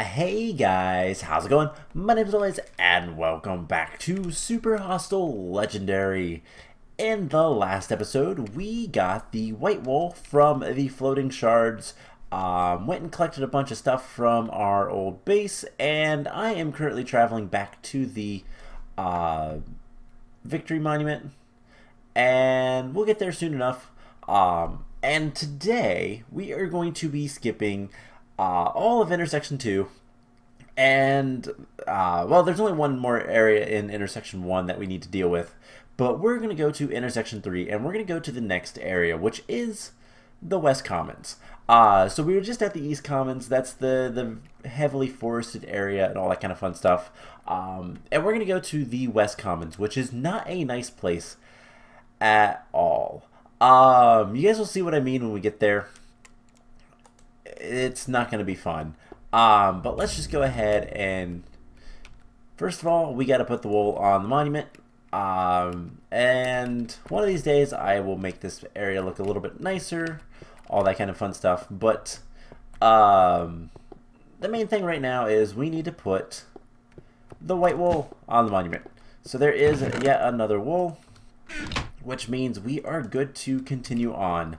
Hey guys, how's it going? My name is Elias, and welcome back to Super Hostile Legendary. In the last episode, we got the white wool from the floating shards, went and collected a bunch of stuff from our old base, and I am currently traveling back to the Victory Monument, and we'll get there soon enough. And today, we are going to be skipping all of intersection 2, and well, there's only one more area in intersection 1 that we need to deal with, but we're going to go to intersection 3, and we're going to go to the next area, which is the West Commons. So we were just at the East Commons. That's the heavily forested area and all that kind of fun stuff. And we're going to go to the West Commons, which is not a nice place at all. You guys will see what I mean when we get there. It's not going to be fun. But let's just go ahead and, first of all, we got to put the wool on the monument. And one of these days I will make this area look a little bit nicer, all that kind of fun stuff. But the main thing right now is we need to put the white wool on the monument. So there is yet another wool, which means we are good to continue on.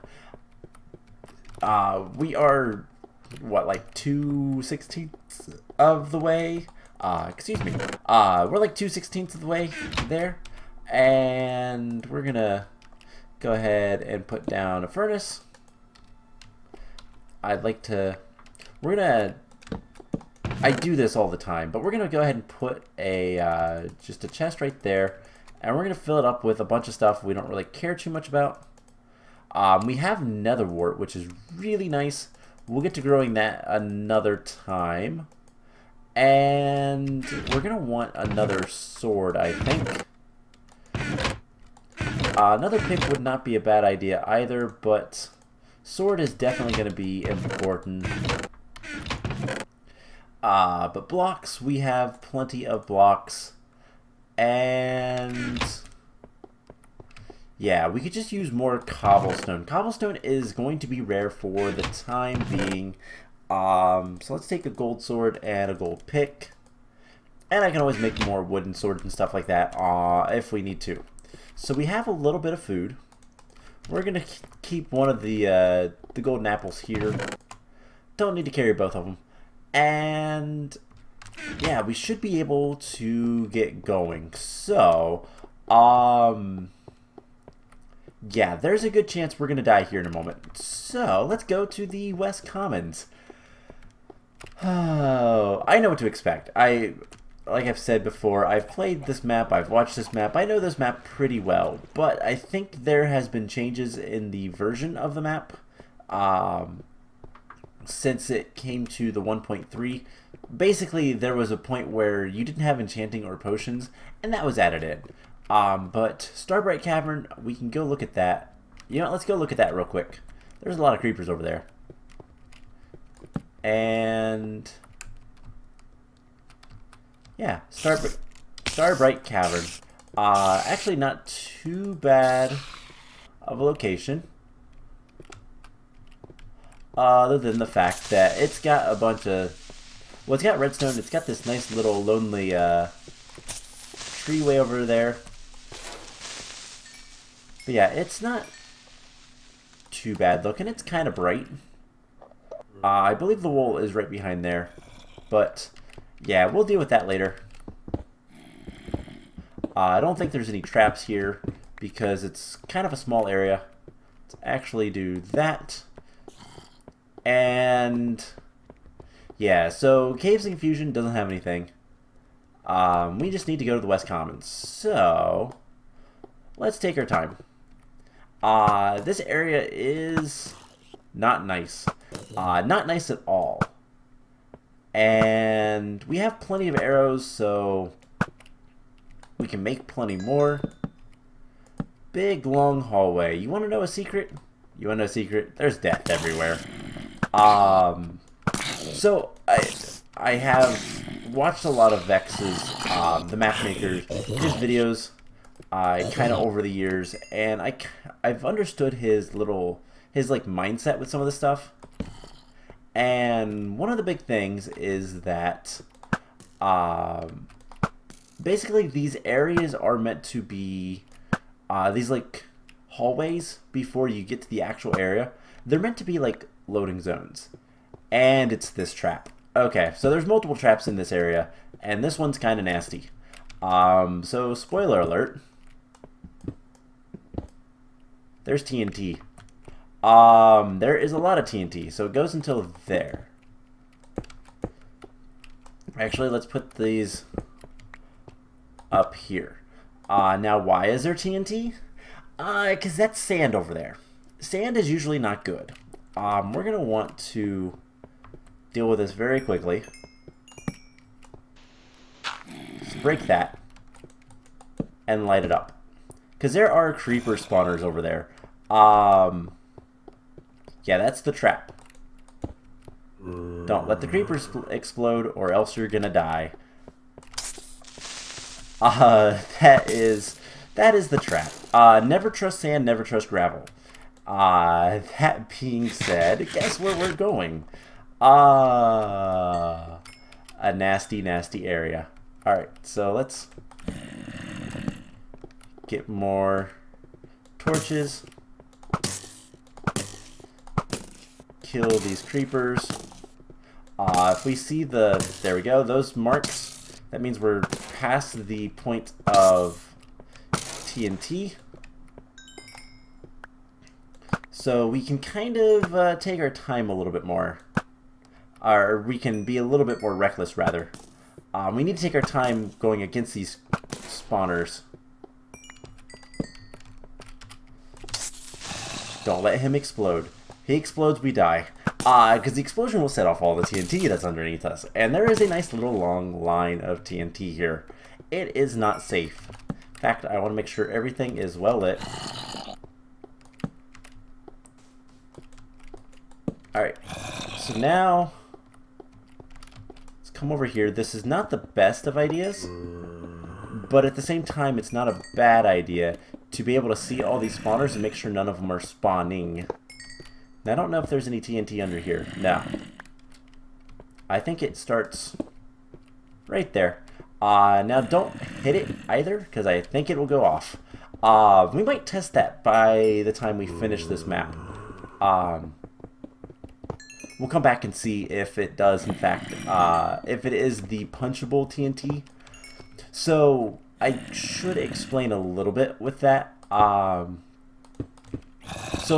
We are, what, like 2/16 of the way? Excuse me. We're like 2/16 of the way there. And we're gonna go ahead and put down a furnace. I do this all the time, but we're gonna go ahead and put a just a chest right there, and we're gonna fill it up with a bunch of stuff we don't really care too much about. We have nether wart, which is really nice. We'll get to growing that another time, and we're gonna want another sword, I think. Another pick would not be a bad idea either, but sword is definitely going to be important. But blocks, we have plenty of blocks. And yeah, we could just use more cobblestone. Cobblestone is going to be rare for the time being. So let's take a gold sword and a gold pick. And I can always make more wooden swords and stuff like that if we need to. So we have a little bit of food. We're going to keep one of the golden apples here. Don't need to carry both of them. And yeah, we should be able to get going. So, yeah, there's a good chance we're going to die here in a moment. So, let's go to the West Commons. Oh, I know what to expect. Like I've said before, I've played this map, I've watched this map, I know this map pretty well, but I think there has been changes in the version of the map since it came to the 1.3. Basically, there was a point where you didn't have enchanting or potions, and that was added in. But Starbright Cavern, we can go look at that. You know, let's go look at that real quick. There's a lot of creepers over there. And yeah, Starbright Cavern. Actually not too bad of a location. Other than the fact that it's got a bunch of, well, it's got redstone, it's got this nice little lonely tree way over there. But yeah, it's not too bad looking, it's kind of bright. I believe the wool is right behind there, but yeah, we'll deal with that later. I don't think there's any traps here because it's kind of a small area. Let's actually do that. And yeah, so Caves and Confusion doesn't have anything. We just need to go to the West Commons. So let's take our time. This area is not nice. Not nice at all. And we have plenty of arrows, so we can make plenty more. Big, long hallway. You want to know a secret? You want to know a secret? There's death everywhere. So I have watched a lot of Vechs's, the map maker, his videos, kind of over the years, and I've understood his like mindset with some of this stuff. And one of the big things is that basically these areas are meant to be these like hallways before you get to the actual area. They're meant to be like loading zones. And it's this trap. Okay, so there's multiple traps in this area, and this one's kind of nasty. So spoiler alert. There's TNT. There is a lot of TNT, so it goes until there. Actually, let's put these up here. Now, why is there TNT? Because that's sand over there. Sand is usually not good. We're going to want to deal with this very quickly. Just break that and light it up. Because there are creeper spawners over there. Yeah, that's the trap. Don't let the creepers explode or else you're gonna die. That is the trap. Never trust sand, never trust gravel. That being said, guess where we're going? A nasty, nasty area. Alright, so let's get more torches. Kill these creepers. If we see there we go, those marks, that means we're past the point of TNT. So we can kind of take our time a little bit more. Or we can be a little bit more reckless, rather. We need to take our time going against these spawners. Don't let him explode. He explodes, we die. Because the explosion will set off all the TNT that's underneath us. And there is a nice little long line of TNT here. It is not safe. In fact, I want to make sure everything is well lit. Alright, so now let's come over here. This is not the best of ideas, but at the same time, it's not a bad idea to be able to see all these spawners and make sure none of them are spawning. Now, I don't know if there's any TNT under here. No. I think it starts right there. Now, don't hit it either, because I think it will go off. We might test that by the time we finish this map. We'll come back and see if it does, in fact, if it is the punchable TNT. So, I should explain a little bit with that. So,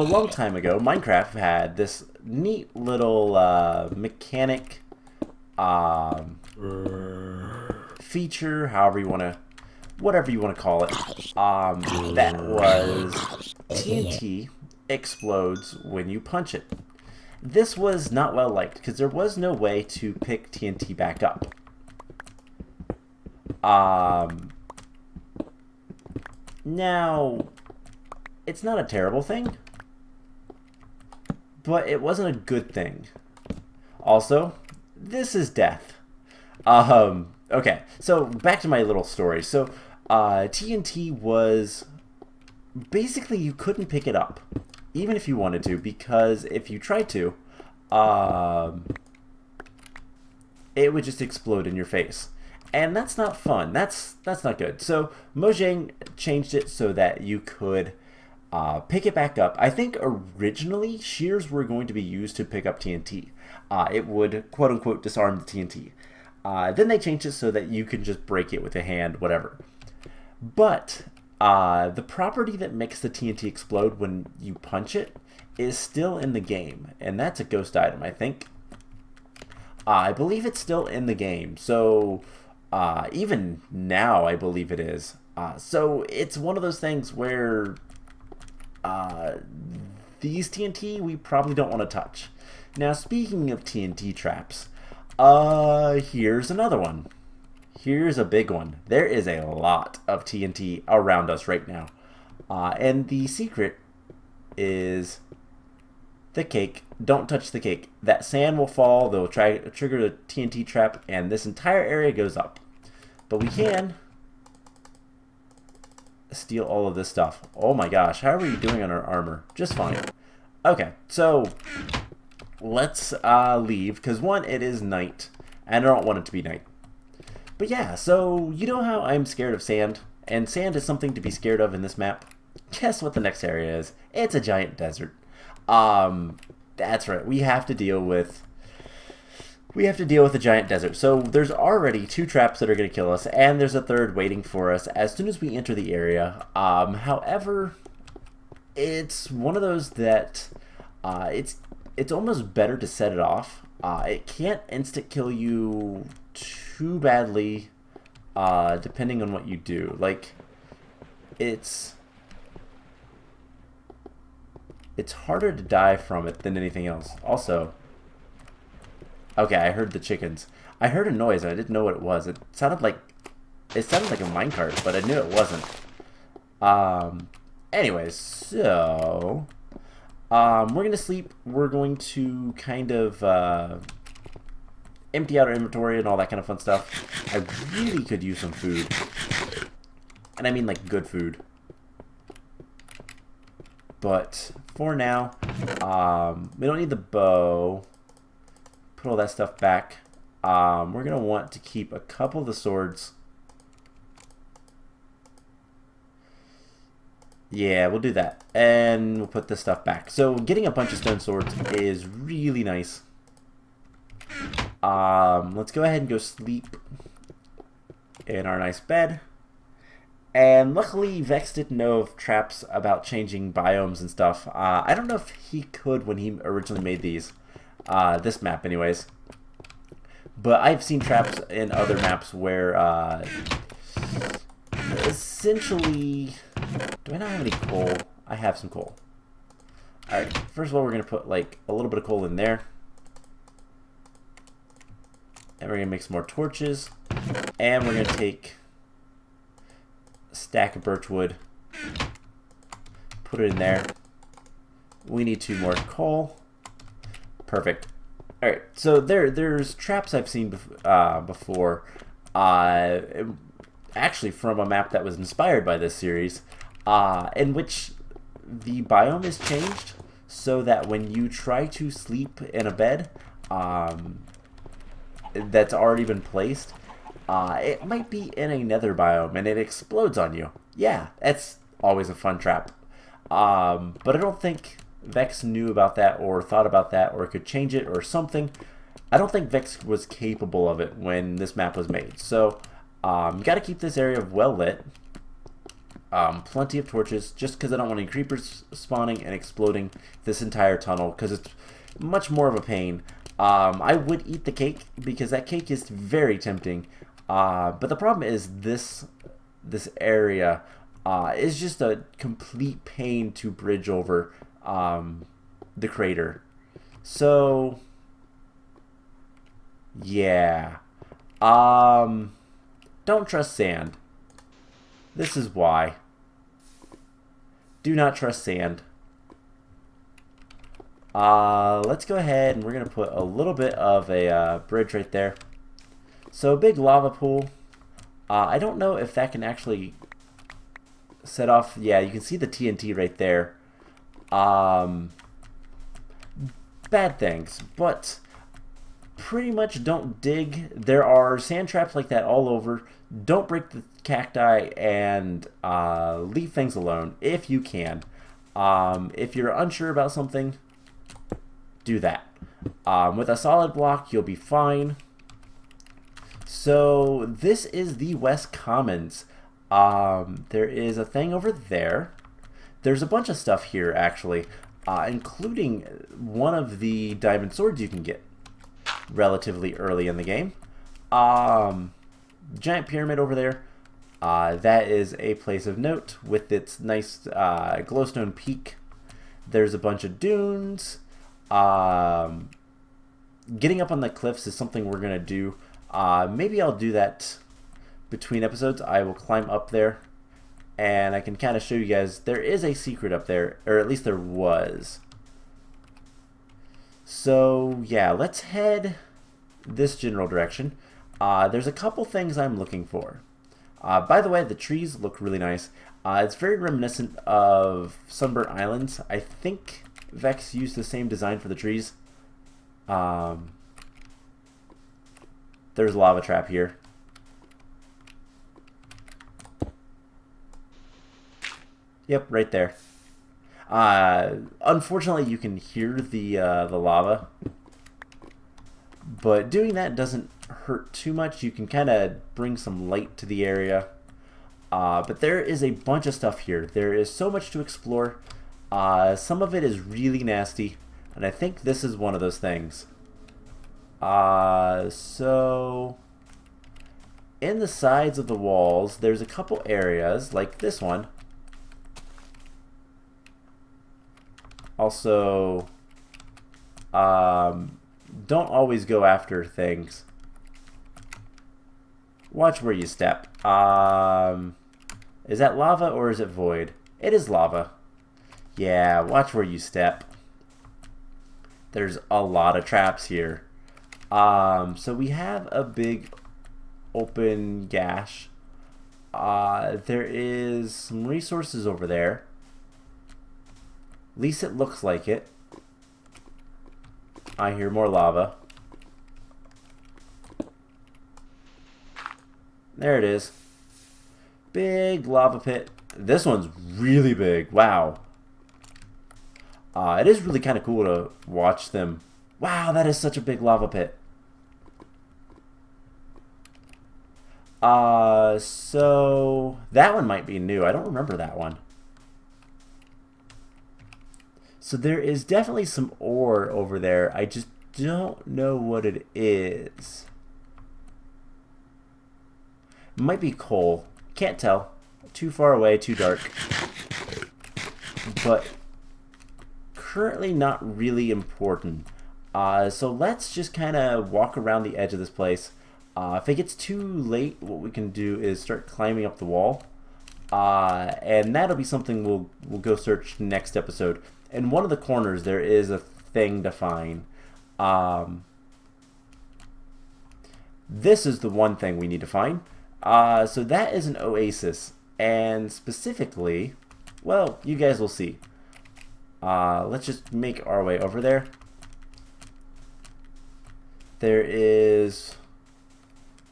a long time ago, Minecraft had this neat little mechanic feature, whatever you want to call it, that was TNT explodes when you punch it. This was not well liked because there was no way to pick TNT back up. Now, it's not a terrible thing, but it wasn't a good thing. Also, this is death. Okay, so back to my little story. So, TNT was basically you couldn't pick it up, even if you wanted to, because if you tried to, it would just explode in your face. And that's not fun. That's not good. So Mojang changed it so that you could pick it back up. I think originally shears were going to be used to pick up TNT. It would quote unquote disarm the TNT. Then they changed it so that you can just break it with a hand, whatever. But the property that makes the TNT explode when you punch it is still in the game, and that's a ghost item, I think. I believe it's still in the game, so even now I believe it is. So it's one of those things where these TNT we probably don't want to touch. Now, speaking of TNT traps, here's another one. Here's a big one. There is a lot of TNT around us right now. And the secret is the cake. Don't touch the cake. That sand will fall. They'll trigger the TNT trap, and this entire area goes up. But we can steal all of this stuff. Oh my gosh, how are we doing on our armor? Just fine. Okay, so let's leave, because one, it is night, and I don't want it to be night. But yeah, so you know how I'm scared of sand, and sand is something to be scared of in this map? Guess what the next area is? It's a giant desert. That's right, we have to deal with a giant desert. So there's already 2 traps that are going to kill us, and there's a third waiting for us as soon as we enter the area. However, it's one of those that it's almost better to set it off. It can't instant kill you too badly, depending on what you do. Like, it's harder to die from it than anything else. Also, okay, I heard the chickens. I heard a noise and I didn't know what it was. It sounded like a minecart, but I knew it wasn't. Anyways, so we're gonna sleep. We're going to kind of empty out our inventory and all that kind of fun stuff. I really could use some food, and I mean like good food. But for now, we don't need the bow. Put all that stuff back. We're gonna want to keep a couple of the swords. Yeah, we'll do that. And we'll put this stuff back. So getting a bunch of stone swords is really nice. Let's go ahead and go sleep in our nice bed. And luckily, Vechs didn't know of traps about changing biomes and stuff. I don't know if he could when he originally made these. This map anyways. But I've seen traps in other maps where essentially, do I not have any coal? I have some coal. Alright, first of all we're going to put like a little bit of coal in there. And we're going to make some more torches. And we're going to take a stack of birch wood. Put it in there. We need 2 more coal. Perfect. Alright, so there's traps I've seen before. Actually from a map that was inspired by this series, in which the biome is changed so that when you try to sleep in a bed that's already been placed, it might be in a nether biome and it explodes on you. Yeah, that's always a fun trap. But I don't think Vechs knew about that or thought about that or could change it or something. I don't think Vechs was capable of it when this map was made. So you got to keep this area well lit. Plenty of torches, just because I don't want any creepers spawning and exploding this entire tunnel, because it's much more of a pain. I would eat the cake, because that cake is very tempting. But the problem is this area is just a complete pain to bridge over the crater. So, yeah. Don't trust sand. This is why. Do not trust sand. Let's go ahead and we're going to put a little bit of a bridge right there. So a big lava pool. I don't know if that can actually set off. Yeah, you can see the TNT right there. Bad things, but pretty much don't dig. There are sand traps like that all over. Don't break the cacti and leave things alone if you can. If you're unsure about something, do that. With a solid block, you'll be fine. So this is the West Commons. There is a thing over there. There's a bunch of stuff here, actually, including one of the diamond swords you can get relatively early in the game. Giant pyramid over there. That is a place of note with its nice glowstone peak. There's a bunch of dunes. Getting up on the cliffs is something we're going to do. Maybe I'll do that between episodes. I will climb up there and I can kind of show you guys. There is a secret up there, or at least there was. So yeah, let's head this general direction. There's a couple things I'm looking for. By the way, the trees look really nice. It's very reminiscent of Sunburnt Islands. I think Vechs used the same design for the trees. Um, there's a lava trap here. Yep, right there. Unfortunately, you can hear the lava, but doing that doesn't hurt too much. You can kind of bring some light to the area. But there is a bunch of stuff here. There is so much to explore. Some of it is really nasty, and I think this is one of those things. So in the sides of the walls, there's a couple areas, like this one. Also, don't always go after things. Watch where you step. Is that lava or is it void? It is lava. Yeah, watch where you step. There's a lot of traps here. So we have a big open gash. There is some resources over there. At least it looks like it. I hear more lava. There it is. Big lava pit. This one's really big. Wow. It is really kind of cool to watch them. Wow, that is such a big lava pit. So that one might be new. I don't remember that one. So there is definitely some ore over there. I just don't know what it is. It might be coal. Can't tell. Too far away, too dark. But currently not really important. So let's just kind of walk around the edge of this place. If it gets too late, what we can do is start climbing up the wall. And that'll be something we'll go search next episode. In one of the corners, there is a thing to find. This is the one thing we need to find. So that is an oasis. And specifically, well, you guys will see. Let's just make our way over there. There is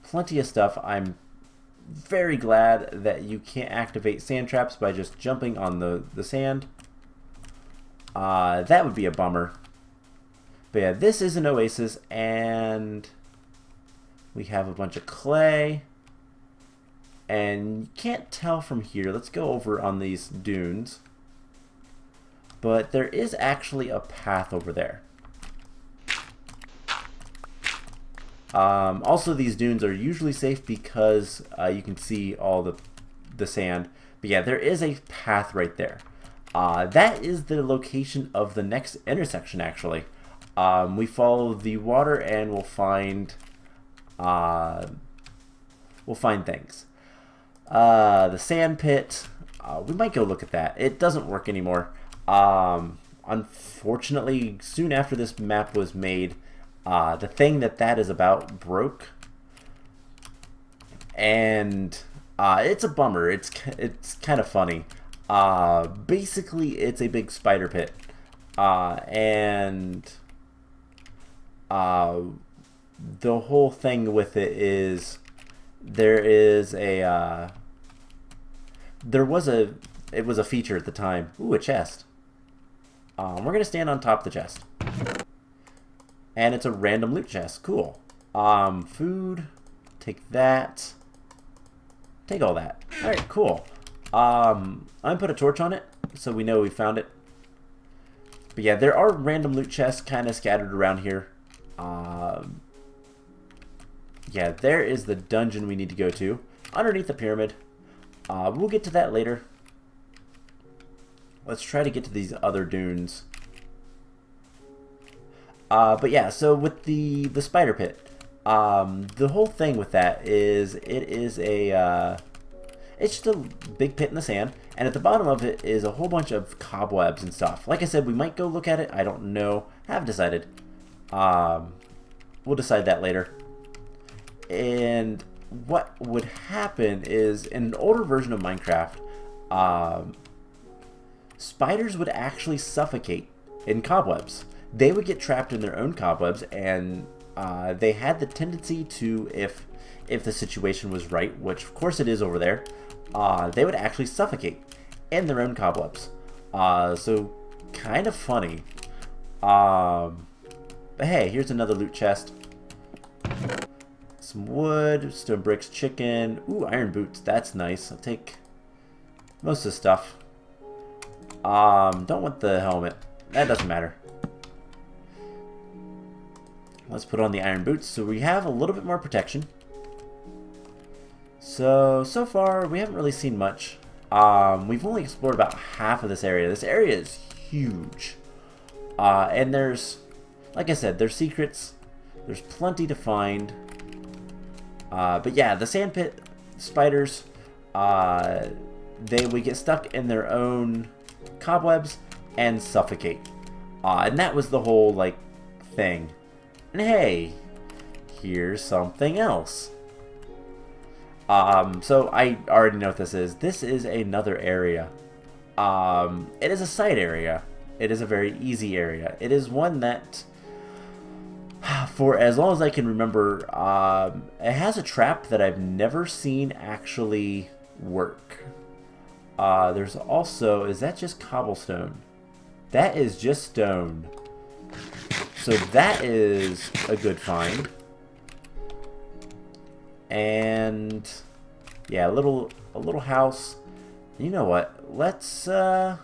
plenty of stuff. I'm very glad that you can't activate sand traps by just jumping on the sand. That would be a bummer. But yeah, this is an oasis, and we have a bunch of clay. And you can't tell from here. Let's go over on these dunes. But there is actually a path over there. Also, these dunes are usually safe because you can see all the sand. But yeah, there is a path right there. That is the location of the next intersection, actually. We follow the water and we'll find things. The sand pit. We might go look at that. It doesn't work anymore. Unfortunately, soon after this map was made, the thing that is about broke, and it's a bummer. It's kind of funny. Basically, it's a big spider pit, and the whole thing with it is it was a feature at the time. Ooh, a chest. We're gonna stand on top of the chest. And it's a random loot chest. Cool. Food. Take that. Take all that. Alright, cool. I'm gonna put a torch on it so we know we found it. But yeah, there are random loot chests kind of scattered around here. Yeah, there is the dungeon we need to go to. Underneath the pyramid. We'll get to that later. Let's try to get to these other dunes. But yeah, so with the spider pit, the whole thing with that is it's just a big pit in the sand, and at the bottom of it is a whole bunch of cobwebs and stuff. Like I said, we might go look at it. I don't know. Haven't decided. We'll decide that later. And what would happen is, in an older version of Minecraft, spiders would actually suffocate in cobwebs. they would get trapped in their own cobwebs, and they had the tendency to, if the situation was right, which of course it is over there, they would actually suffocate in their own cobwebs. So kind of funny. But hey, here's another loot chest. Some wood, stone bricks, chicken. Ooh, iron boots. That's nice. I'll take most of the stuff. Don't want the helmet. That doesn't matter. Let's put on the iron boots so we have a little bit more protection. So far we haven't really seen much. We've only explored about half of this area. This area is huge. And there's, like I said, there's secrets. There's plenty to find. But yeah, the sandpit spiders, they would get stuck in their own cobwebs and suffocate. And that was the whole, like, thing. And hey, here's something else. So I already know what this is. This is another area. It is a side area. It is a very easy area. It is one that, for as long as I can remember, it has a trap that I've never seen actually work. There's also, is that just cobblestone? That is just stone. So that is a good find. And yeah, a little house. You know what? Let's that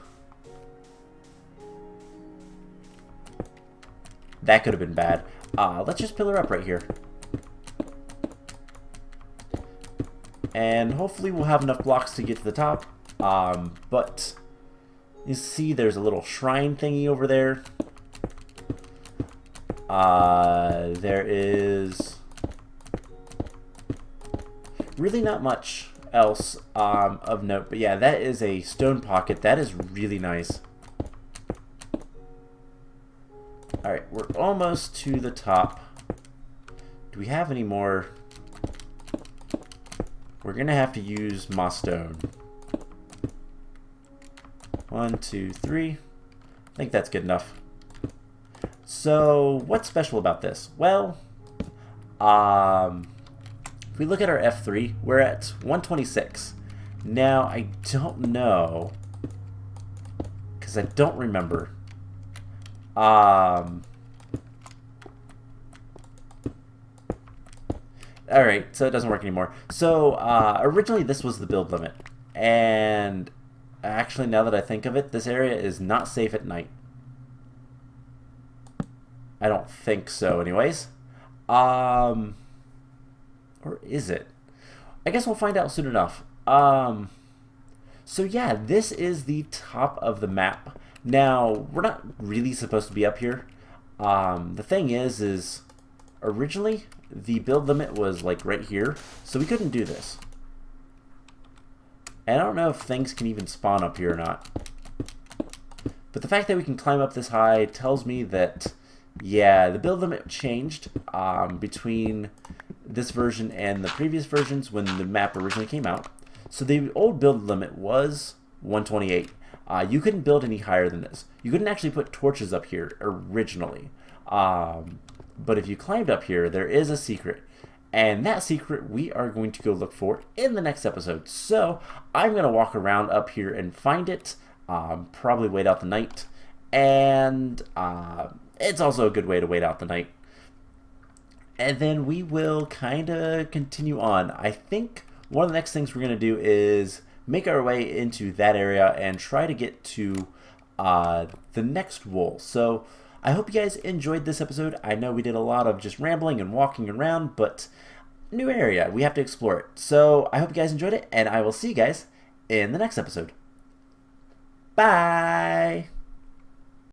could have been bad. Let's just pillar up right here. And hopefully we'll have enough blocks to get to the top. But you see there's a little shrine thingy over there. There is really not much else of note. But yeah, that is a stone pocket. That is really nice. Alright, we're almost to the top. Do we have any more? We're going to have to use moss stone. 1, 2, 3. I think that's good enough. So, what's special about this? Well, if we look at our F3, we're at 126. Now, I don't know, because I don't remember. Alright, so it doesn't work anymore. So, originally this was the build limit. And actually, now that I think of it, this area is not safe at night. I don't think so, anyways. Or is it? I guess we'll find out soon enough. So yeah, this is the top of the map. Now, we're not really supposed to be up here. The thing is originally the build limit was like right here, so we couldn't do this. And I don't know if things can even spawn up here or not. But the fact that we can climb up this high tells me that, yeah, the build limit changed between this version and the previous versions when the map originally came out. So the old build limit was 128. You couldn't build any higher than this. You couldn't actually put torches up here originally. But if you climbed up here, there is a secret. And that secret we are going to go look for in the next episode. So I'm going to walk around up here and find it. Probably wait out the night. And it's also a good way to wait out the night. And then we will kind of continue on. I think one of the next things we're going to do is make our way into that area and try to get to the next wool. So I hope you guys enjoyed this episode. I know we did a lot of just rambling and walking around, but new area. We have to explore it. So I hope you guys enjoyed it, and I will see you guys in the next episode. Bye!